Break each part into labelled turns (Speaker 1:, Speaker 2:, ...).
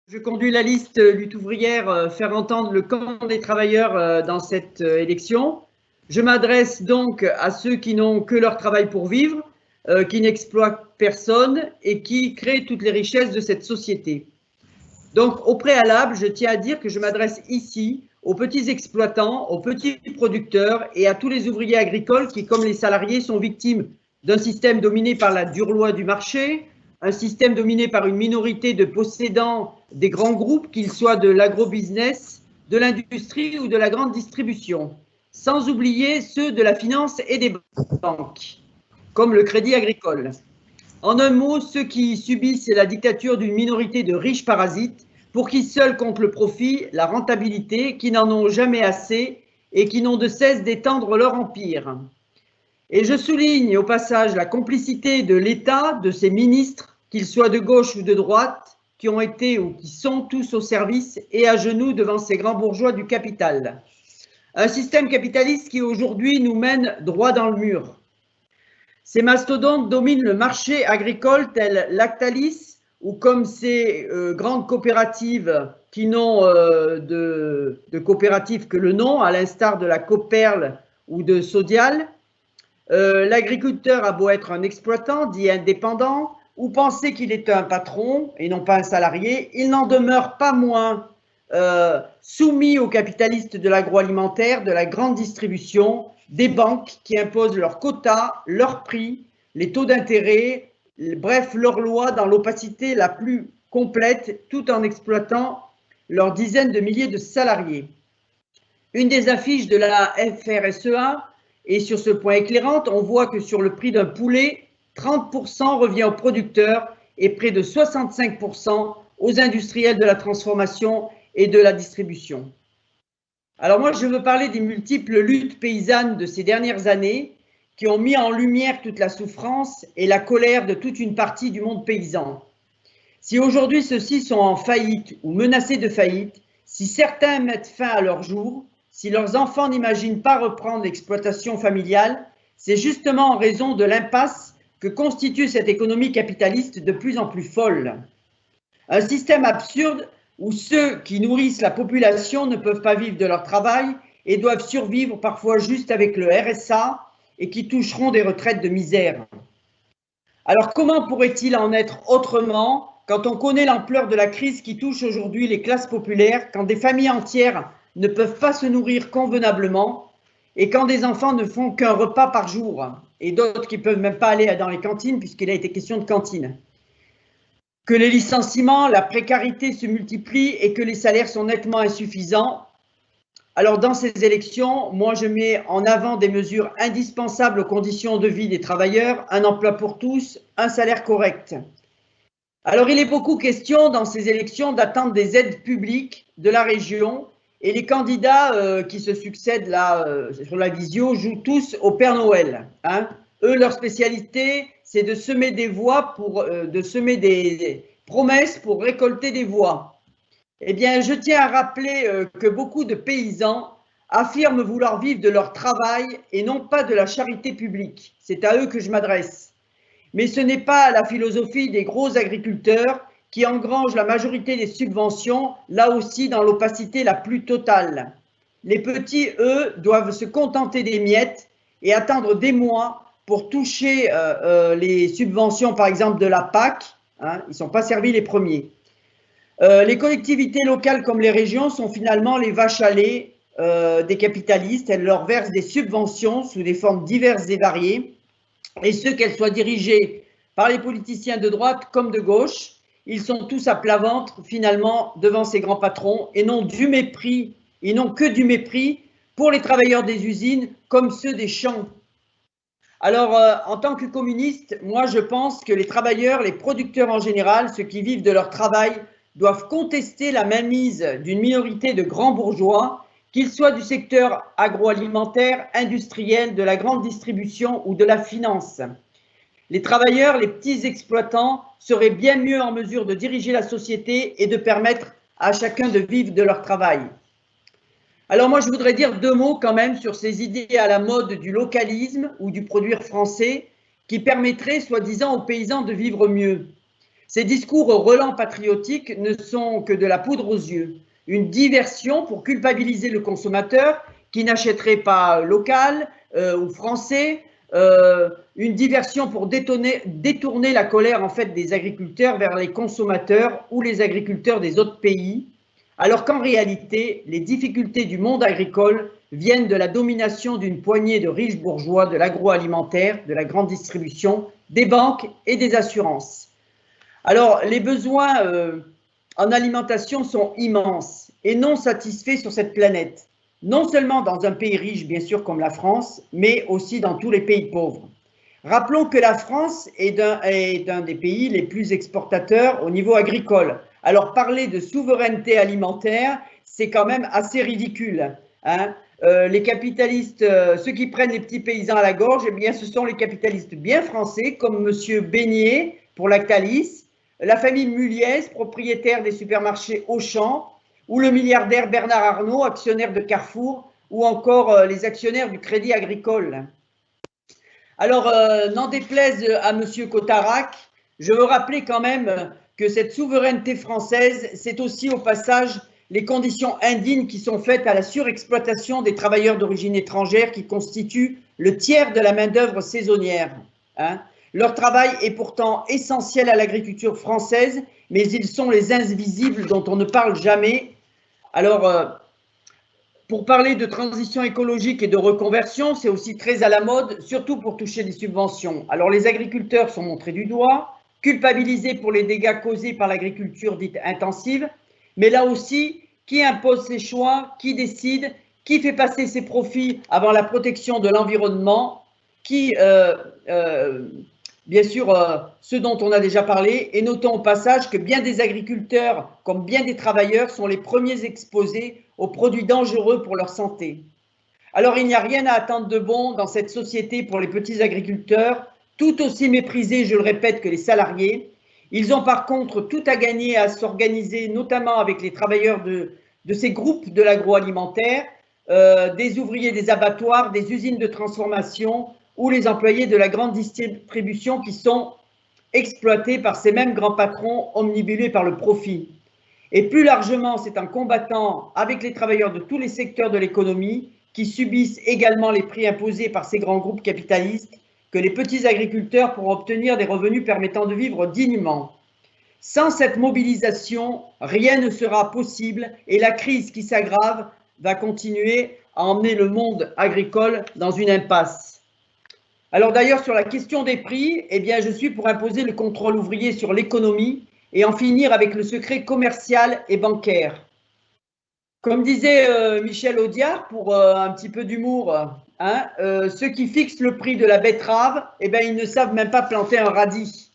Speaker 1: Je conduis la liste lutte ouvrière faire entendre le camp des travailleurs dans cette élection. Je m'adresse donc à ceux qui n'ont que leur travail pour vivre, qui n'exploitent personne et qui créent toutes les richesses de cette société. Donc, au préalable, je tiens à dire que je m'adresse ici aux petits exploitants, aux petits producteurs et à tous les ouvriers agricoles qui, comme les salariés, sont victimes d'un système dominé par la dure loi du marché, un système dominé par une minorité de possédants des grands groupes, qu'ils soient de l'agrobusiness, de l'industrie ou de la grande distribution, sans oublier ceux de la finance et des banques, comme le Crédit Agricole. En un mot, ceux qui subissent la dictature d'une minorité de riches parasites pour qui seuls comptent le profit, la rentabilité, qui n'en ont jamais assez et qui n'ont de cesse d'étendre leur empire. Et je souligne au passage la complicité de l'État, de ses ministres, qu'ils soient de gauche ou de droite, qui ont été ou qui sont tous au service et à genoux devant ces grands bourgeois du capital. Un système capitaliste qui aujourd'hui nous mène droit dans le mur. Ces mastodontes dominent le marché agricole tel Lactalis ou comme ces grandes coopératives qui n'ont de coopérative que le nom, à l'instar de la Coperle ou de Sodial. L'agriculteur a beau être un exploitant, dit indépendant, ou penser qu'il est un patron et non pas un salarié, il n'en demeure pas moins soumis aux capitalistes de l'agroalimentaire, de la grande distribution, des banques qui imposent leurs quotas, leurs prix, les taux d'intérêt, bref, leurs lois dans l'opacité la plus complète, tout en exploitant leurs dizaines de milliers de salariés. Une des affiches de la FRSEA est sur ce point éclairante. On voit que sur le prix d'un poulet, 30% revient aux producteurs et près de 65% aux industriels de la transformation et de la distribution. Alors moi, je veux parler des multiples luttes paysannes de ces dernières années qui ont mis en lumière toute la souffrance et la colère de toute une partie du monde paysan. Si aujourd'hui ceux-ci sont en faillite ou menacés de faillite, si certains mettent fin à leur jour, si leurs enfants n'imaginent pas reprendre l'exploitation familiale, c'est justement en raison de l'impasse que constitue cette économie capitaliste de plus en plus folle. Un système absurde où ceux qui nourrissent la population ne peuvent pas vivre de leur travail et doivent survivre parfois juste avec le RSA et qui toucheront des retraites de misère. Alors comment pourrait-il en être autrement quand on connaît l'ampleur de la crise qui touche aujourd'hui les classes populaires, quand des familles entières ne peuvent pas se nourrir convenablement et quand des enfants ne font qu'un repas par jour et d'autres qui ne peuvent même pas aller dans les cantines puisqu'il a été question de cantine. Que les licenciements, la précarité se multiplient et que les salaires sont nettement insuffisants. Alors dans ces élections, moi je mets en avant des mesures indispensables aux conditions de vie des travailleurs, un emploi pour tous, un salaire correct. Alors il est beaucoup question dans ces élections d'attendre des aides publiques de la région et les candidats qui se succèdent là sur la visio jouent tous au Père Noël. Hein. Eux, leur spécialité, c'est de semer des voix de semer des promesses pour récolter des voix. Eh bien, je tiens à rappeler que beaucoup de paysans affirment vouloir vivre de leur travail et non pas de la charité publique. C'est à eux que je m'adresse. Mais ce n'est pas la philosophie des gros agriculteurs qui engrangent la majorité des subventions, là aussi dans l'opacité la plus totale. Les petits, eux, doivent se contenter des miettes et attendre des mois pour toucher les subventions, par exemple, de la PAC. Hein, ils ne sont pas servis les premiers. Les collectivités locales comme les régions sont finalement les vaches à lait des capitalistes. Elles leur versent des subventions sous des formes diverses et variées. Et ceux qu'elles soient dirigées par les politiciens de droite comme de gauche, ils sont tous à plat ventre finalement devant ces grands patrons et n'ont que du mépris pour les travailleurs des usines comme ceux des champs. Alors, en tant que communiste, moi je pense que les travailleurs, les producteurs en général, ceux qui vivent de leur travail, doivent contester la mainmise d'une minorité de grands bourgeois, qu'ils soient du secteur agroalimentaire, industriel, de la grande distribution ou de la finance. Les travailleurs, les petits exploitants seraient bien mieux en mesure de diriger la société et de permettre à chacun de vivre de leur travail. Alors moi, je voudrais dire deux mots quand même sur ces idées à la mode du localisme ou du produire français qui permettraient, soi-disant, aux paysans de vivre mieux. Ces discours relents patriotiques ne sont que de la poudre aux yeux, une diversion pour culpabiliser le consommateur qui n'achèterait pas local ou français, une diversion pour détourner la colère en fait des agriculteurs vers les consommateurs ou les agriculteurs des autres pays, alors qu'en réalité, les difficultés du monde agricole viennent de la domination d'une poignée de riches bourgeois de l'agroalimentaire, de la grande distribution, des banques et des assurances. Alors, les besoins en alimentation sont immenses et non satisfaits sur cette planète, non seulement dans un pays riche, bien sûr, comme la France, mais aussi dans tous les pays pauvres. Rappelons que la France est un des pays les plus exportateurs au niveau agricole. Alors, parler de souveraineté alimentaire, c'est quand même assez ridicule, hein. Les capitalistes, ceux qui prennent les petits paysans à la gorge, eh bien, ce sont les capitalistes bien français, comme M. Beignet pour Lactalis, la famille Muliez, propriétaire des supermarchés Auchan, ou le milliardaire Bernard Arnault, actionnaire de Carrefour, ou encore les actionnaires du Crédit Agricole. Alors, n'en déplaise à M. Cotarac, je veux rappeler quand même que cette souveraineté française, c'est aussi au passage les conditions indignes qui sont faites à la surexploitation des travailleurs d'origine étrangère qui constituent le tiers de la main-d'œuvre saisonnière, hein. Leur travail est pourtant essentiel à l'agriculture française, mais ils sont les invisibles dont on ne parle jamais. Alors, pour parler de transition écologique et de reconversion, c'est aussi très à la mode, surtout pour toucher des subventions. Alors, les agriculteurs sont montrés du doigt, culpabilisés pour les dégâts causés par l'agriculture dite intensive, mais là aussi, qui impose ses choix, qui décide, qui fait passer ses profits avant la protection de l'environnement, qui, bien sûr, ce dont on a déjà parlé, et notons au passage que bien des agriculteurs, comme bien des travailleurs, sont les premiers exposés aux produits dangereux pour leur santé. Alors, il n'y a rien à attendre de bon dans cette société pour les petits agriculteurs, tout aussi méprisés, je le répète, que les salariés. Ils ont par contre tout à gagner à s'organiser, notamment avec les travailleurs de ces groupes de l'agroalimentaire, des ouvriers des abattoirs, des usines de transformation ou les employés de la grande distribution qui sont exploités par ces mêmes grands patrons omnibulés par le profit. Et plus largement, c'est en combattant avec les travailleurs de tous les secteurs de l'économie qui subissent également les prix imposés par ces grands groupes capitalistes que les petits agriculteurs pourront obtenir des revenus permettant de vivre dignement. Sans cette mobilisation, rien ne sera possible et la crise qui s'aggrave va continuer à emmener le monde agricole dans une impasse. Alors d'ailleurs, sur la question des prix, eh bien, je suis pour imposer le contrôle ouvrier sur l'économie et en finir avec le secret commercial et bancaire. Comme disait Michel Audiard, pour un petit peu d'humour, hein, ceux qui fixent le prix de la betterave, eh bien, ils ne savent même pas planter un radis.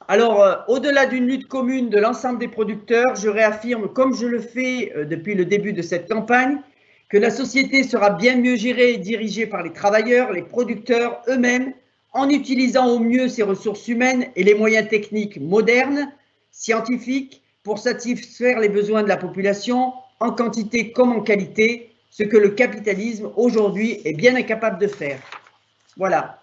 Speaker 1: Alors, au-delà d'une lutte commune de l'ensemble des producteurs, je réaffirme, comme je le fais depuis le début de cette campagne, que la société sera bien mieux gérée et dirigée par les travailleurs, les producteurs eux-mêmes, en utilisant au mieux ses ressources humaines et les moyens techniques modernes, scientifiques, pour satisfaire les besoins de la population, en quantité comme en qualité, ce que le capitalisme aujourd'hui est bien incapable de faire. Voilà.